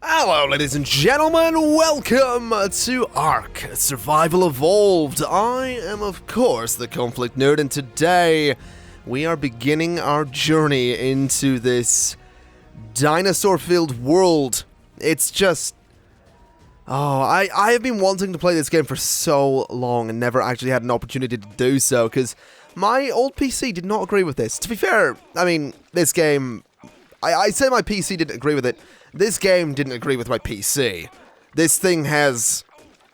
Hello ladies and gentlemen, welcome to ARK, Survival Evolved. I am of course the ConflictNerd, and today we are beginning our journey into this dinosaur-filled world. It's just... I have been wanting to play this game for so long and never actually had an opportunity to do so, because my old PC did not agree with this. To be fair, I mean, this game... I say my PC didn't agree with it. This game didn't agree with my PC. This thing has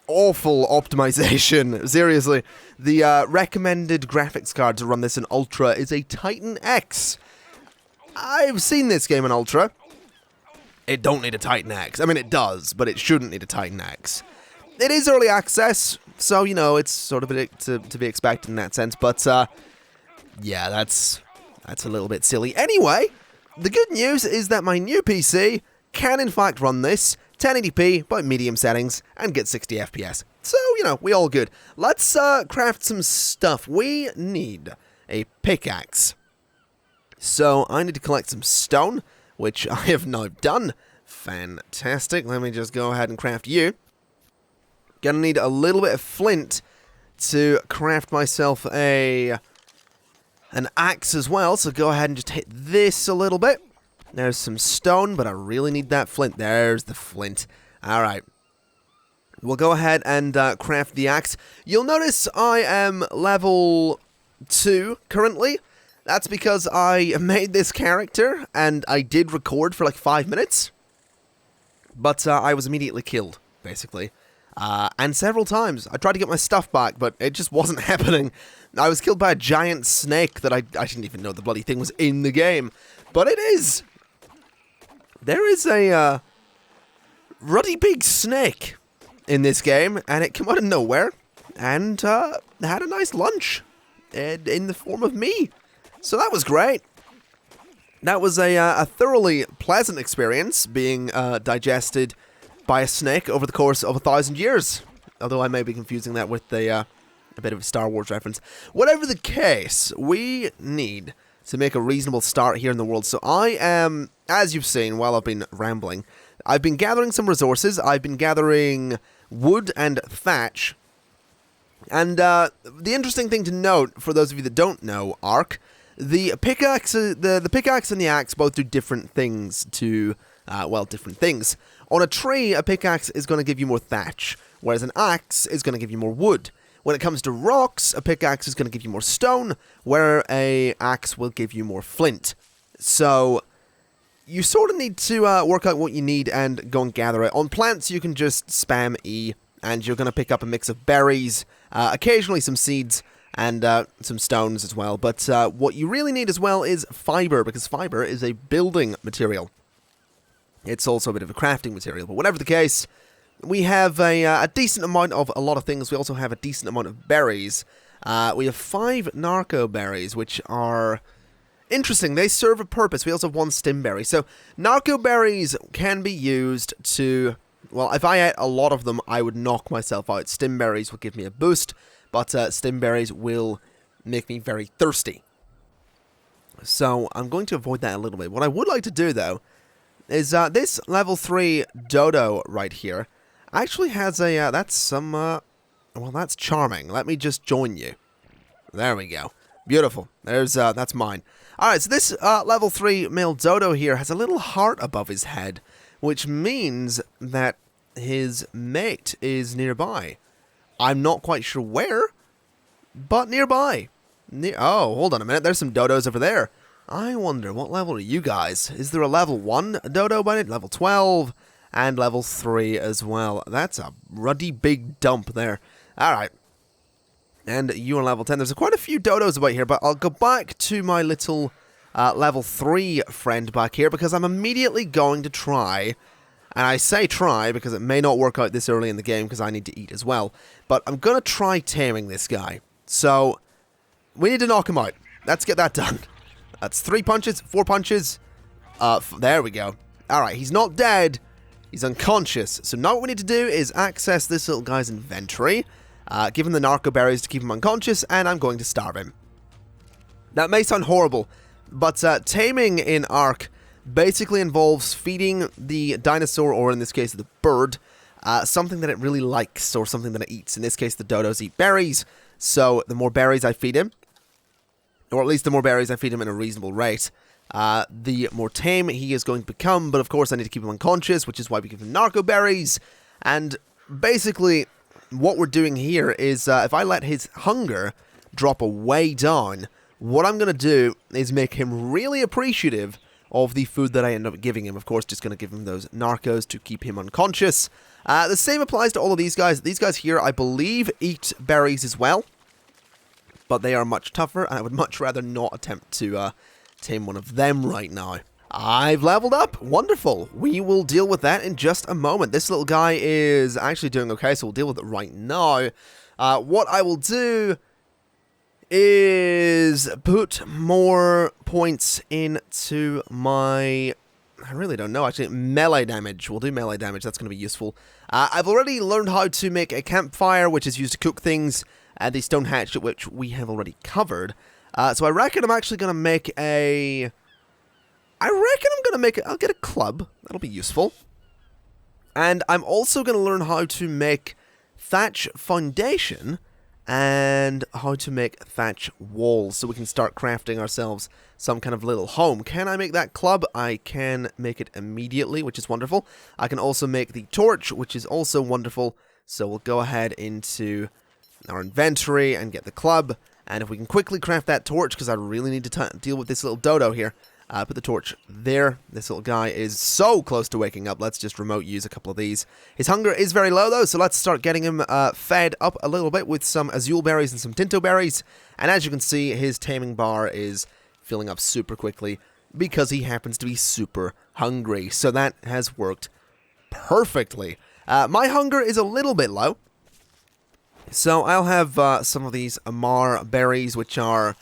awful optimization. Seriously, the recommended graphics card to run this in Ultra is a Titan X. I've seen this game in Ultra. It don't need a Titan X. I mean, it does, but it shouldn't need a Titan X. It is early access, so, you know, it's sort of to be expected in that sense, but, yeah, that's a little bit silly. Anyway, the good news is that my new PC can in fact run this 1080p by medium settings and get 60 FPS. So, you know, we all good. Let's craft some stuff. We need a pickaxe. So, I need to collect some stone, which I have now done. Fantastic. Let me just go ahead and craft you. Gonna need a little bit of flint to craft myself an axe as well, so go ahead and just hit this a little bit. There's some stone, but I really need that flint. There's the flint. Alright. We'll go ahead and craft the axe. You'll notice I am level 2 currently. That's because I made this character, and I did record for like 5 minutes. But I was immediately killed, basically. And several times. I tried to get my stuff back, but it just wasn't happening. I was killed by a giant snake that I didn't even know the bloody thing was in the game. But it is. There is a ruddy big snake in this game, and it came out of nowhere and had a nice lunch in the form of me. So that was great. That was a thoroughly pleasant experience, being digested by a snake over the course of 1,000 years. Although I may be confusing that with a bit of a Star Wars reference. Whatever the case, we need to make a reasonable start here in the world. So I am, as you've seen while I've been rambling, I've been gathering some resources. I've been gathering wood and thatch. And the interesting thing to note, for those of you that don't know ARK, the pickaxe, the pickaxe and the axe both do different things to, different things. On a tree, a pickaxe is going to give you more thatch, whereas an axe is going to give you more wood. When it comes to rocks, a pickaxe is going to give you more stone, where a axe will give you more flint. So, you sort of need to work out what you need and go and gather it. On plants, you can just spam E, and you're going to pick up a mix of berries, occasionally some seeds, and some stones as well. But what you really need as well is fiber, because fiber is a building material. It's also a bit of a crafting material, but whatever the case, we have a decent amount of a lot of things. We also have a decent amount of berries. We have 5 narco berries, which are interesting. They serve a purpose. We also have 1 stim berry. So, narco berries can be used to... Well, if I ate a lot of them, I would knock myself out. Stim berries will give me a boost, but stim berries will make me very thirsty. So, I'm going to avoid that a little bit. What I would like to do, though, is this level 3 dodo right here actually has a, that's some, well, that's charming. Let me just join you. There we go. Beautiful. There's, that's mine. Alright, so this level 3 male dodo here has a little heart above his head, which means that his mate is nearby. I'm not quite sure where, but nearby. Oh, hold on a minute. There's some dodos over there. I wonder, what level are you guys? Is there a level 1 dodo by it? Level 12? And level 3 as well. That's a ruddy big dump there. Alright. And you are level 10. There's quite a few dodos about here, but I'll go back to my little level 3 friend back here, because I'm immediately going to try, and I say try because it may not work out this early in the game because I need to eat as well, but I'm going to try taming this guy. So, we need to knock him out. Let's get that done. That's 3 punches, 4 punches. There we go. Alright, he's not dead. He's unconscious. So now what we need to do is access this little guy's inventory, give him the narco berries to keep him unconscious, and I'm going to starve him. That may sound horrible, but taming in ARK basically involves feeding the dinosaur, or in this case the bird, something that it really likes, or something that it eats. In this case, the dodos eat berries, so the more berries I feed him, or at least the more berries I feed him in a reasonable rate, the more tame he is going to become. But of course I need to keep him unconscious, which is why we give him narco berries. And basically what we're doing here is, if I let his hunger drop way down, what I'm going to do is make him really appreciative of the food that I end up giving him. Of course, just going to give him those narcos to keep him unconscious. The same applies to all of these guys. These guys here, I believe, eat berries as well, but they are much tougher, and I would much rather not attempt to tame one of them right now. I've leveled up. Wonderful. We will deal with that in just a moment. This little guy is actually doing okay, so we'll deal with it right now. What I will do is put more points into my... I really don't know, actually. Melee damage. We'll do melee damage. That's going to be useful. I've already learned how to make a campfire, which is used to cook things, and the stone hatchet, which we have already covered. So I reckon I'm actually going to make a... I'll get a club. That'll be useful. And I'm also going to learn how to make thatch foundation and how to make thatch walls, so we can start crafting ourselves some kind of little home. Can I make that club? I can make it immediately, which is wonderful. I can also make the torch, which is also wonderful. So we'll go ahead into our inventory and get the club. And if we can quickly craft that torch, because I really need to deal with this little dodo here. Put the torch there. This little guy is so close to waking up. Let's just remote use a couple of these. His hunger is very low, though, so let's start getting him fed up a little bit with some azul berries and some tinto berries. And as you can see, his taming bar is filling up super quickly because he happens to be super hungry. So that has worked perfectly. My hunger is a little bit low, so I'll have some of these Amar berries, which are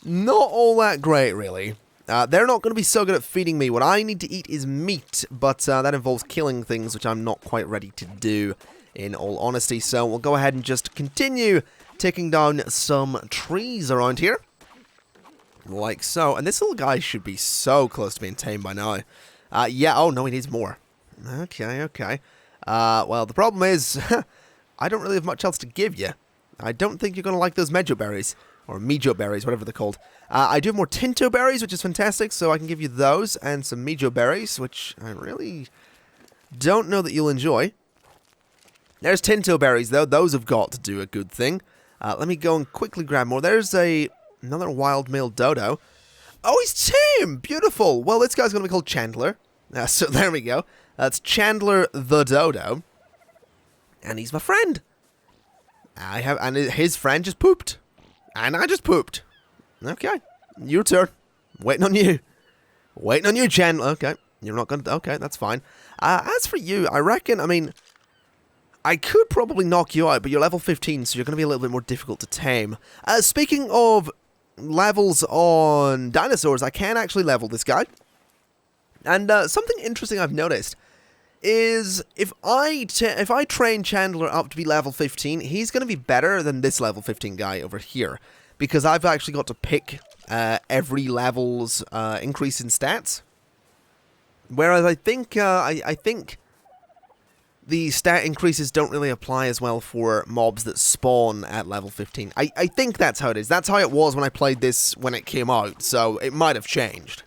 not all that great, really. They're not going to be so good at feeding me. What I need to eat is meat, but that involves killing things, which I'm not quite ready to do, in all honesty. So we'll go ahead and just continue taking down some trees around here, like so. And this little guy should be so close to being tamed by now. Yeah, oh no, he needs more. Okay. Well, the problem is, I don't really have much else to give you. I don't think you're going to like those mejo berries. Or Mijo berries, whatever they're called. I do have more Tinto berries, which is fantastic, so I can give you those, and some Mijo berries, which I really don't know that you'll enjoy. There's Tinto berries, though. Those have got to do a good thing. Let me go and quickly grab more. There's another wild male dodo. Oh, he's tame! Beautiful! Well, this guy's going to be called Chandler. So there we go. That's Chandler the dodo. And he's my friend. And his friend just pooped. And I just pooped. Okay. Your turn. Waiting on you. Waiting on you, Chandler. Okay. You're not going to... Okay, that's fine. As for you, I reckon, I could probably knock you out, but you're level 15, so you're going to be a little bit more difficult to tame. Speaking of levels on dinosaurs, I can actually level this guy. And something interesting I've noticed is if I train Chandler up to be level 15, he's going to be better than this level 15 guy over here, because I've actually got to pick every level's increase in stats. Whereas I think the stat increases don't really apply as well for mobs that spawn at level 15. I think that's how it is. That's how it was when I played this when it came out, so it might have changed.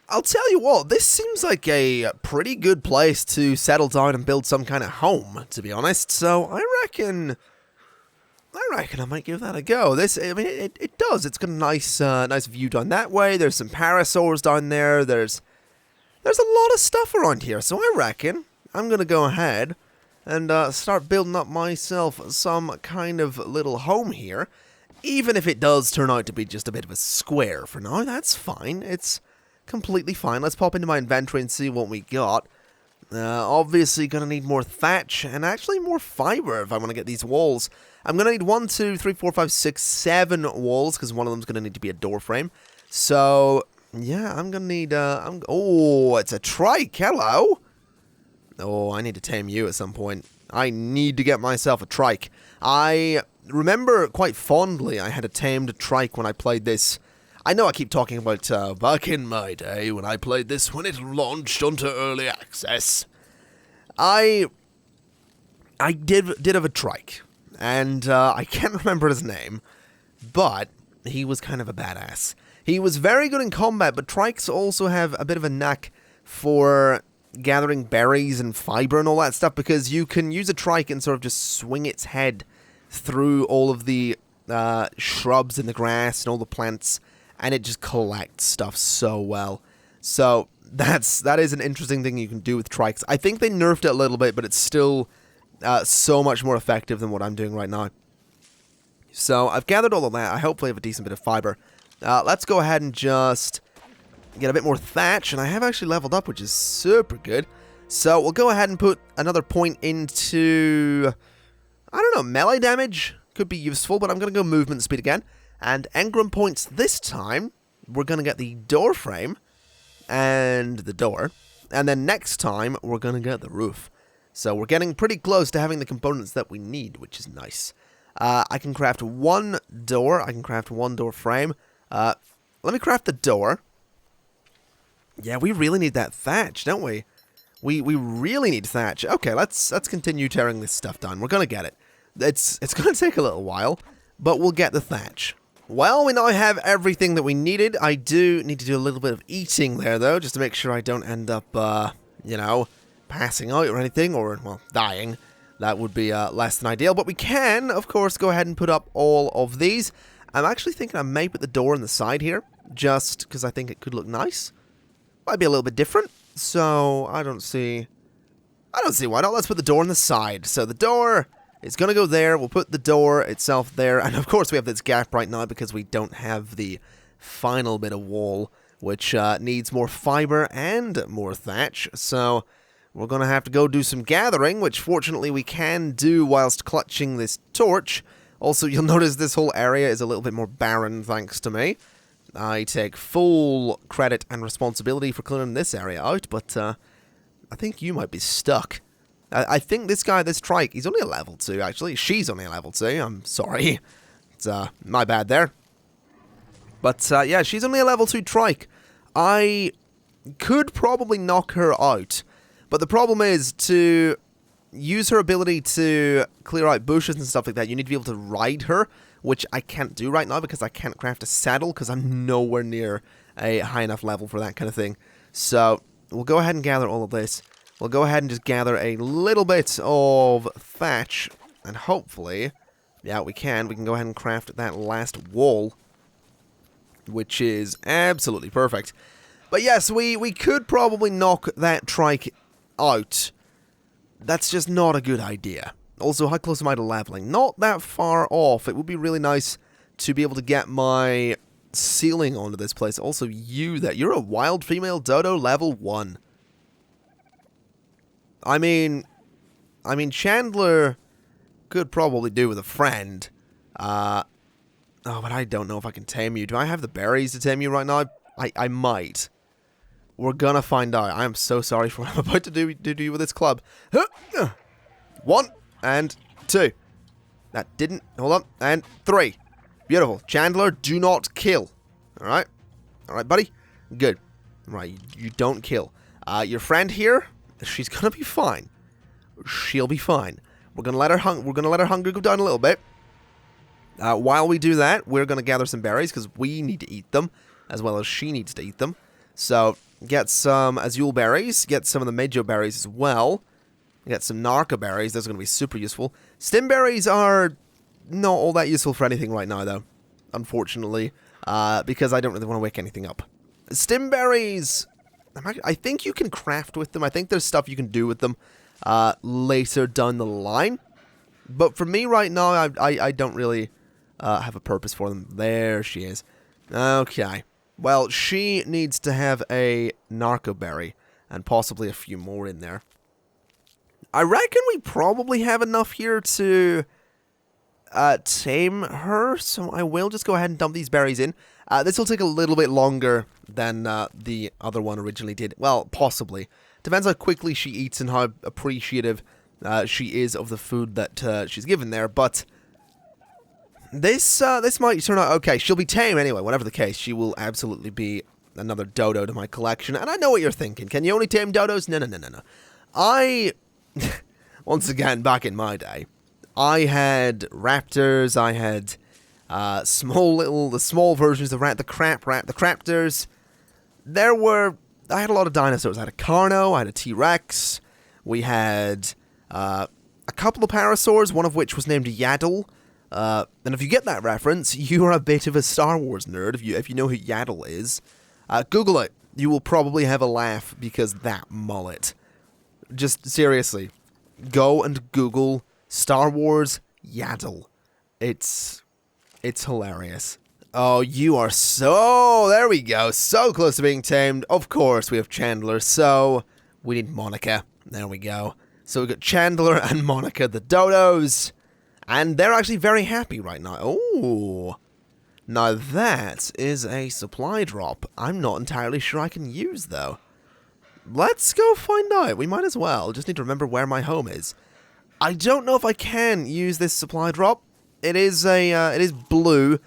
I'll tell you what, this seems like a pretty good place to settle down and build some kind of home, to be honest. So I reckon I might give that a go. It does. It's got a nice view down that way. There's some parasaurs down there. There's a lot of stuff around here. So I reckon I'm gonna go ahead and start building up myself some kind of little home here. Even if it does turn out to be just a bit of a square for now, that's fine. It's completely fine. Let's pop into my inventory and see what we got. Obviously gonna need more thatch and actually more fiber if I want to get these walls. I'm gonna need 1, 2, 3, 4, 5, 6, 7 walls, because one of them's gonna need to be a door frame. So yeah, I'm gonna need oh, it's a trike. Hello. Oh, I need to tame you at some point. I need to get myself a trike. I remember quite fondly I had a tamed trike when I played this. I know I keep talking about back in my day when I played this when it launched onto early access. I did have a trike, and I can't remember his name, but he was kind of a badass. He was very good in combat, but trikes also have a bit of a knack for gathering berries and fiber and all that stuff, because you can use a trike and sort of just swing its head through all of the shrubs and the grass and all the plants, and it just collects stuff so well. So that is an interesting thing you can do with trikes. I think they nerfed it a little bit, but it's still so much more effective than what I'm doing right now. So I've gathered all of that. I hopefully have a decent bit of fiber. Let's go ahead and just get a bit more thatch, and I have actually leveled up, which is super good. So we'll go ahead and put another point into, I don't know, melee damage could be useful, but I'm going to go movement speed again. And engram points this time, we're going to get the door frame and the door. And then next time, we're going to get the roof. So we're getting pretty close to having the components that we need, which is nice. I can craft one door. I can craft one door frame. Let me craft the door. Yeah, we really need that thatch, don't we? We really need thatch. Okay, let's continue tearing this stuff down. We're going to get it. It's going to take a little while, but we'll get the thatch. Well, we now have everything that we needed. I do need to do a little bit of eating there, though, just to make sure I don't end up, you know, passing out or anything, or, well, dying. That would be less than ideal, but we can, of course, go ahead and put up all of these. I'm actually thinking I may put the door on the side here, just because I think it could look nice. Might be a little bit different, so I don't see why not. Let's put the door on the side. So the door is going to go there. We'll put the door itself there, and of course we have this gap right now because we don't have the final bit of wall, which needs more fiber and more thatch. So we're going to have to go do some gathering, which fortunately we can do whilst clutching this torch. Also, you'll notice this whole area is a little bit more barren thanks to me. I take full credit and responsibility for clearing this area out, but I think you might be stuck. I think this guy, this trike, he's only a level 2, actually. She's only a level 2, I'm sorry. It's my bad there. But yeah, she's only a level 2 trike. I could probably knock her out, but the problem is to use her ability to clear out bushes and stuff like that, you need to be able to ride her, which I can't do right now because I can't craft a saddle because I'm nowhere near a high enough level for that kind of thing. So we'll go ahead and gather all of this. We'll go ahead and just gather a little bit of thatch, and hopefully, yeah, we can go ahead and craft that last wall, which is absolutely perfect. But yes, we could probably knock that trike out. That's just not a good idea. Also, how close am I to leveling? Not that far off. It would be really nice to be able to get my ceiling onto this place. Also, you're a wild female dodo level 1. I mean, Chandler could probably do with a friend. Oh, but I don't know if I can tame you. Do I have the berries to tame you right now? I might. We're gonna find out. I am so sorry for what I'm about to do with this club. 1 and 2. That didn't. Hold on. And 3. Beautiful. Chandler, do not kill. Alright? Alright, buddy? Good. Right, you don't kill. Your friend here, she's gonna be fine. She'll be fine. We're gonna let her hunger go down a little bit. While we do that, we're gonna gather some berries because we need to eat them, as well as she needs to eat them. So get some azul berries, get some of the Mejo berries as well. Get some narca berries. Those are gonna be super useful. Stim berries are not all that useful for anything right now, though, unfortunately, because I don't really want to wake anything up. Stim berries, I think you can craft with them. I think there's stuff you can do with them later down the line. But for me right now, I don't really have a purpose for them. There she is. Okay. Well, she needs to have a narco berry, and possibly a few more in there. I reckon we probably have enough here to tame her, so I will just go ahead and dump these berries in. This will take a little bit longer than the other one originally did. Well, possibly. Depends how quickly she eats and how appreciative she is of the food that she's given there, but This might turn out okay. She'll be tame anyway. Whatever the case, she will absolutely be another dodo to my collection. And I know what you're thinking. Can you only tame dodos? No. I, once again, back in my day, I had raptors. I had the small versions of the craptors. I had a lot of dinosaurs. I had a Carno. I had a T-Rex. We had a couple of parasaurs, one of which was named Yaddle. And if you get that reference, you are a bit of a Star Wars nerd. If you know who Yaddle is, Google it. You will probably have a laugh because that mullet. Just seriously, go and Google Star Wars Yaddle. It's hilarious. Oh, you are there we go. So close to being tamed. Of course, we have Chandler. So we need Monica. There we go. So we've got Chandler and Monica, the dodos. And they're actually very happy right now. Oh, now that is a supply drop. I'm not entirely sure I can use, though. Let's go find out. We might as well. Just need to remember where my home is. I don't know if I can use this supply drop. It is blue.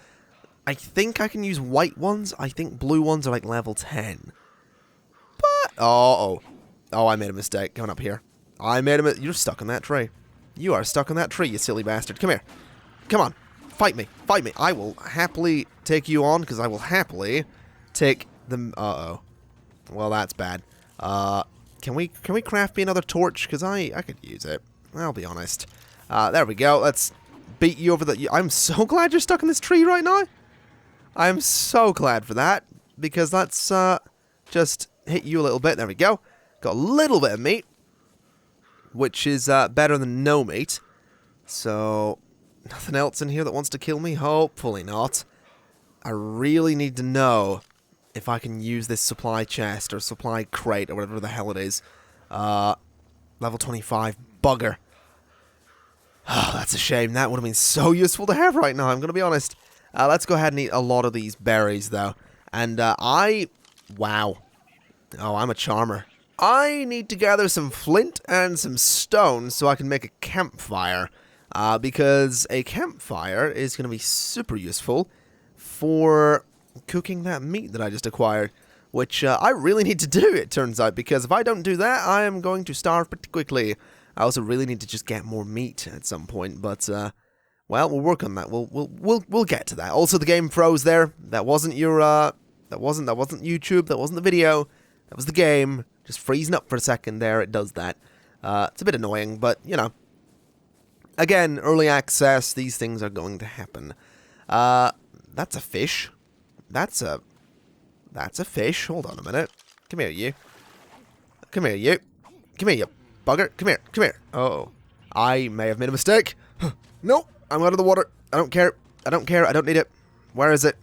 I think I can use white ones. I think blue ones are like level 10. But oh, I made a mistake going up here. You're stuck in that tree. You are stuck in that tree, you silly bastard. Come here. Come on. Fight me. Fight me. I will happily take you on, because I will happily take the... Uh-oh. Well, that's bad. Can we craft me another torch? Because I could use it. I'll be honest. There we go. Let's beat you over the... I'm so glad you're stuck in this tree right now. I'm so glad for that. Because let's just hit you a little bit. There we go. Got a little bit of meat, which is better than no meat. So, nothing else in here that wants to kill me? Hopefully not. I really need to know if I can use this supply chest or supply crate or whatever the hell it is. Level 25. Bugger. Oh, that's a shame. That would have been so useful to have right now, I'm going to be honest. Let's go ahead and eat a lot of these berries, though. And wow. Oh, I'm a charmer. I need to gather some flint and some stone so I can make a campfire. Because a campfire is going to be super useful for cooking that meat that I just acquired. Which I really need to do, it turns out. Because if I don't do that, I am going to starve pretty quickly. I also really need to just get more meat at some point. But, well, we'll work on that. We'll get to that. Also, the game froze there. That wasn't your, that wasn't YouTube. That wasn't the video. That was the game. Just freezing up for a second there, it does that. It's a bit annoying, but, you know. Again, early access, these things are going to happen. That's a fish. That's a fish. Hold on a minute. Come here, you. Come here, you. Come here, you bugger. Come here, come here. Uh-oh. I may have made a mistake. No, I'm out of the water. I don't care. I don't care. I don't need it. Where is it?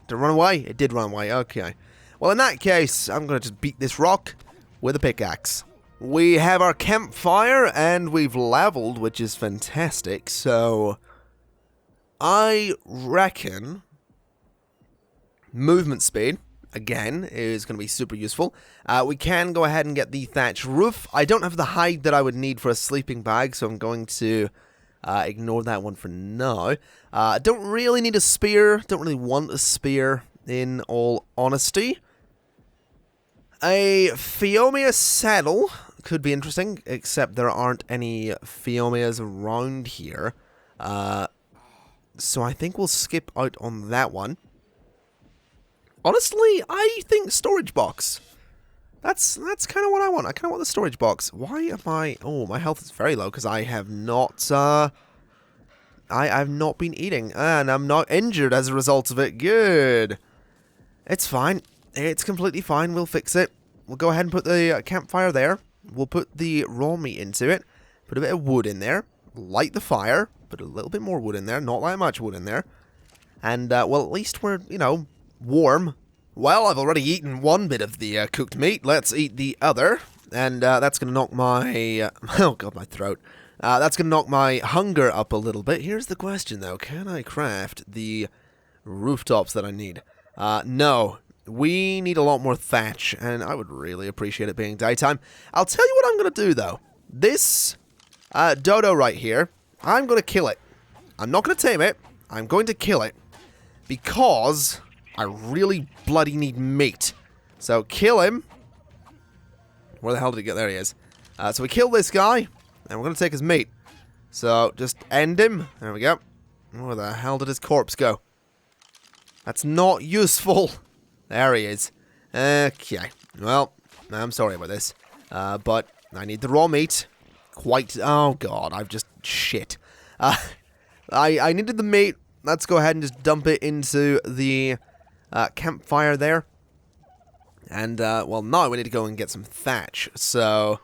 Did it run away? It did run away. Okay. Well, in that case, I'm going to just beat this rock with a pickaxe. We have our campfire, and we've leveled, which is fantastic, so I reckon movement speed, again, is going to be super useful. We can go ahead and get the thatch roof. I don't have the hide that I would need for a sleeping bag, so I'm going to ignore that one for now. Don't really need a spear, don't really want a spear, in all honesty. A Phiomia saddle could be interesting, except there aren't any Phiomias around here. So I think we'll skip out on that one. Honestly, I think storage box. That's kind of what I want. I kind of want the storage box. Why am I... Oh, my health is very low because I have not... I've not been eating, and I'm not injured as a result of it. Good. It's fine. It's completely fine. We'll fix it. We'll go ahead and put the campfire there. We'll put the raw meat into it. Put a bit of wood in there. Light the fire. Put a little bit more wood in there. Not that much wood in there. And, well, at least we're, you know, warm. Well, I've already eaten one bit of the cooked meat. Let's eat the other. And that's going to knock my... oh, God, my throat. That's going to knock my hunger up a little bit. Here's the question, though. Can I craft the rooftops that I need? No. We need a lot more thatch, and I would really appreciate it being daytime. I'll tell you what I'm going to do, though. This dodo right here, I'm going to kill it. I'm not going to tame it. I'm going to kill it because I really bloody need meat. So kill him. Where the hell did he get? There he is. So we kill this guy, and we're going to take his meat. So just end him. There we go. Where the hell did his corpse go? That's not useful. There he is. Okay. Well, I'm sorry about this. But I need the raw meat. Oh god, I've just shit. I needed the meat. Let's go ahead and just dump it into the campfire there. And, well, now we need to go and get some thatch. So,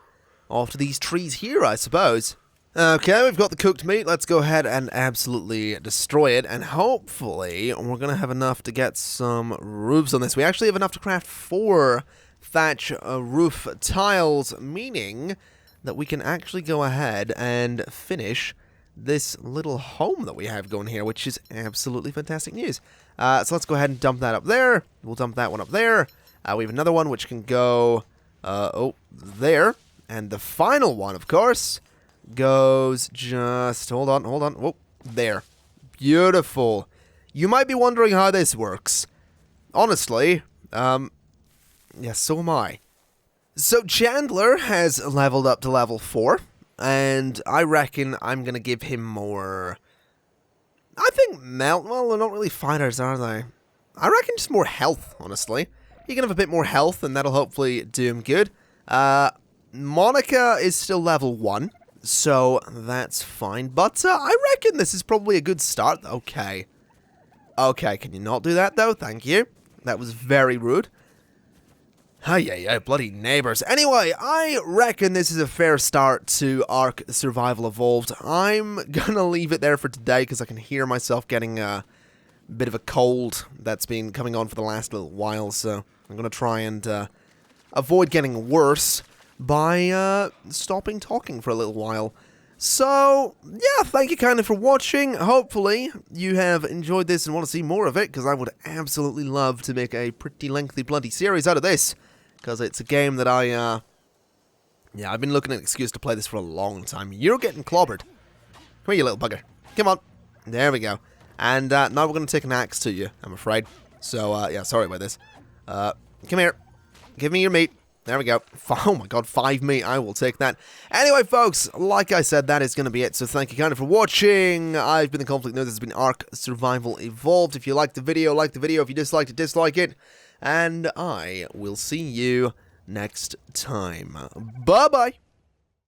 off to these trees here, I suppose. Okay, we've got the cooked meat. Let's go ahead and absolutely destroy it. And hopefully, we're going to have enough to get some roofs on this. We actually have enough to craft 4 thatch roof tiles, meaning that we can actually go ahead and finish this little home that we have going here, which is absolutely fantastic news. So let's go ahead and dump that up there. We'll dump that one up there. We have another one which can go, there. And the final one, of course, goes just, hold on. Whoop, there. Beautiful. You might be wondering how this works. Honestly, yeah, so am I. So Chandler has leveled up to level 4, and I reckon I'm going to give him more, I think well, they're not really fighters, are they? I reckon just more health, honestly. You can have a bit more health, and that'll hopefully do him good. Monica is still level 1, so that's fine. But I reckon this is probably a good start. Okay. Okay, can you not do that, though? Thank you. That was very rude. Yeah, bloody neighbors. Anyway, I reckon this is a fair start to ARK Survival Evolved. I'm gonna leave it there for today, because I can hear myself getting a bit of a cold that's been coming on for the last little while, so I'm going to try and avoid getting worse by stopping talking for a little while. So, yeah, thank you kindly for watching. Hopefully you have enjoyed this and want to see more of it, because I would absolutely love to make a pretty lengthy bloody series out of this, because it's a game that yeah, I've been looking at an excuse to play this for a long time. You're getting clobbered. Come here, you little bugger. Come on. There we go. And now we're going to take an axe to you, I'm afraid. So, yeah, sorry about this. Come here. Give me your meat. There we go. Oh my god, 5 meat. I will take that. Anyway, folks, like I said, that is going to be it. So thank you kindly for watching. I've been the ConflictNerd. This has been ARK Survival Evolved. If you liked the video, like the video. If you disliked it, dislike it. And I will see you next time. Bye-bye.